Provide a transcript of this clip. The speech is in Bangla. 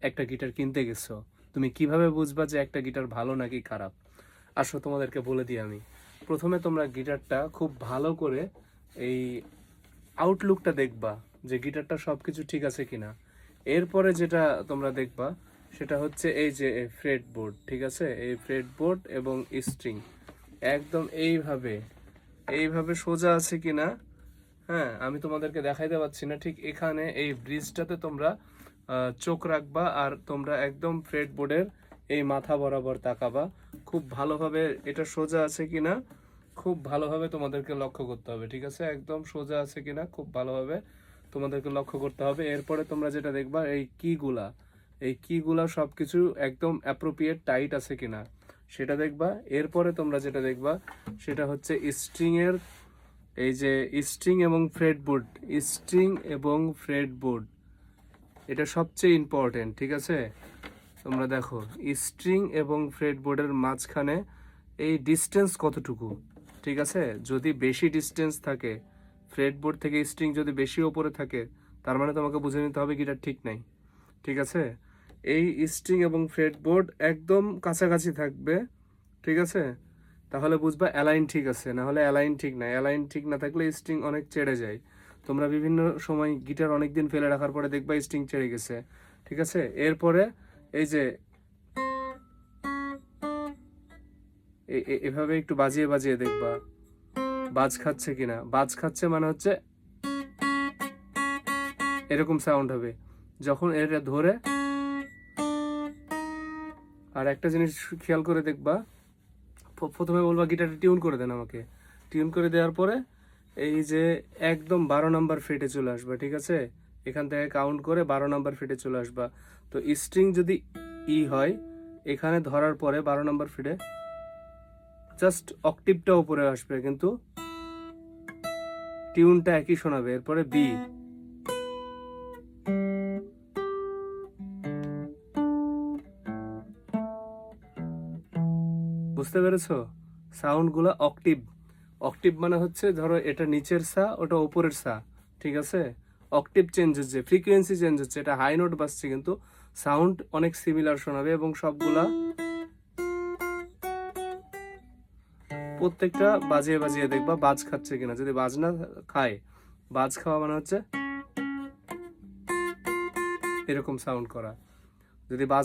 একটা গিটার কিনতে গেছো, তুমি কিভাবে বুঝবা যে একটা গিটার ভালো নাকি খারাপ? আসো তোমাদেরকে বলে দিই আমি। প্রথমে তোমরা গিটারটা খুব ভালো করে এই আউটলুকটা দেখবা যে গিটারটা সবকিছু ঠিক আছে কিনা। এরপরে যেটা তোমরা দেখবা সেটা হচ্ছে এই যে ফ্রেট বোর্ড, ঠিক আছে? এই ফ্রেট বোর্ড এবং স্ট্রিং একদম এইভাবে এইভাবে সোজা আছে কিনা। হ্যাঁ, আমি তোমাদেরকে দেখাইতে পাচ্ছি না, ঠিক এখানে এই ব্রিজটাতে তোমরা চোখ রাখবা আর তোমরা একদম ফ্রেট বোর্ডের এই মাথা বরাবর তাকাবা খুব ভালোভাবে, এটা সোজা আছে কিনা খুব ভালোভাবে তোমাদেরকে লক্ষ্য করতে হবে, ঠিক আছে? একদম সোজা আছে কিনা খুব ভালোভাবে তোমাদেরকে লক্ষ্য করতে হবে। এরপরে তোমরা যেটা দেখবা এই কিগুলা সবকিছু একদম অ্যাপ্রোপ্রিয়েট টাইট আছে কিনা সেটা দেখবা। এরপরে তোমরা যেটা দেখবা সেটা হচ্ছে স্ট্রিং এর এই যে স্ট্রিং এবং ফ্রেটবোর্ড, স্ট্রিং এবং ফ্রেটবোর্ড এটা সবচেয়ে ইম্পর্টেন্ট, ঠিক আছে? তোমরা দেখো স্ট্রিং এবং ফ্রেটবোর্ডের মাঝখানে এই ডিস্টেন্স কতটুকু, ঠিক আছে? যদি বেশি ডিস্টেন্স থাকে, ফ্রেটবোর্ড থেকে স্ট্রিং যদি বেশি ওপরে থাকে, তার মানে তোমাকে বুঝে নিতে হবে গিটার ঠিক নাই, ঠিক আছে? এই স্ট্রিং এবং ফ্রেটবোর্ড একদম কাছাকাছি থাকবে, ঠিক আছে? তাহলে বুঝবা অ্যালাইন ঠিক আছে, না হলে অ্যালাইন ঠিক না। অ্যালাইন ঠিক না থাকলে স্ট্রিং অনেক চেড়ে যায়। তোমরা বিভিন্ন সময় গিটার অনেক দিন ফেলে রাখার পরে দেখবা স্ট্রিং চেড়ে গেছে, ঠিক আছে? এরপরে এই যে এভাবে একটু বাজিয়ে বাজিয়ে দেখবা বাজ খাচ্ছে কিনা। বাজ খাচ্ছে মানে হচ্ছে এরকম সাউন্ড হবে যখন এটা ধরে। আর একটা জিনিস খেয়াল করে দেখবা, প্রথমে বলবা গিটারটা টিউন করে দেন আমাকে। টিউন করে দেওয়ার পরে এই যে একদম 12 নম্বর ফ্রেটে চলে আসবা, ঠিক আছে? এখান থেকে কাউন্ট করে 12 নম্বর ফ্রেটে চলে আসবা। তো স্ট্রিং যদি হয়, এখানে ধরার পরে 12 নম্বর ফ্রেটে জাস্ট অক্টিভটা উপরে আসবে, কিন্তু টিউনটা একই শোনাবে। এরপরে বি, বুঝতে পেরেছো? সাউন্ডগুলো অক্টিভ। অক্টিভ মানে হচ্ছে ধরো এটা নিচের সা, ওটা উপরের সা, ঠিক আছে? অক্টিভ চেঞ্জ হচ্ছে, ফ্রিকোয়েন্সি চেঞ্জ হচ্ছে, এটা হাই নোট বাজছে কিন্তু সাউন্ড অনেক সিমিলার শোনাবে। এবং সবগুলা প্রত্যেকটা বাজিয়ে বাজিয়ে দেখবা বাজ খাচ্ছে কিনা। যদি বাজ না খায়, বাজ খাওয়া মানে হচ্ছে এরকম সাউন্ড করা। যদি বাজ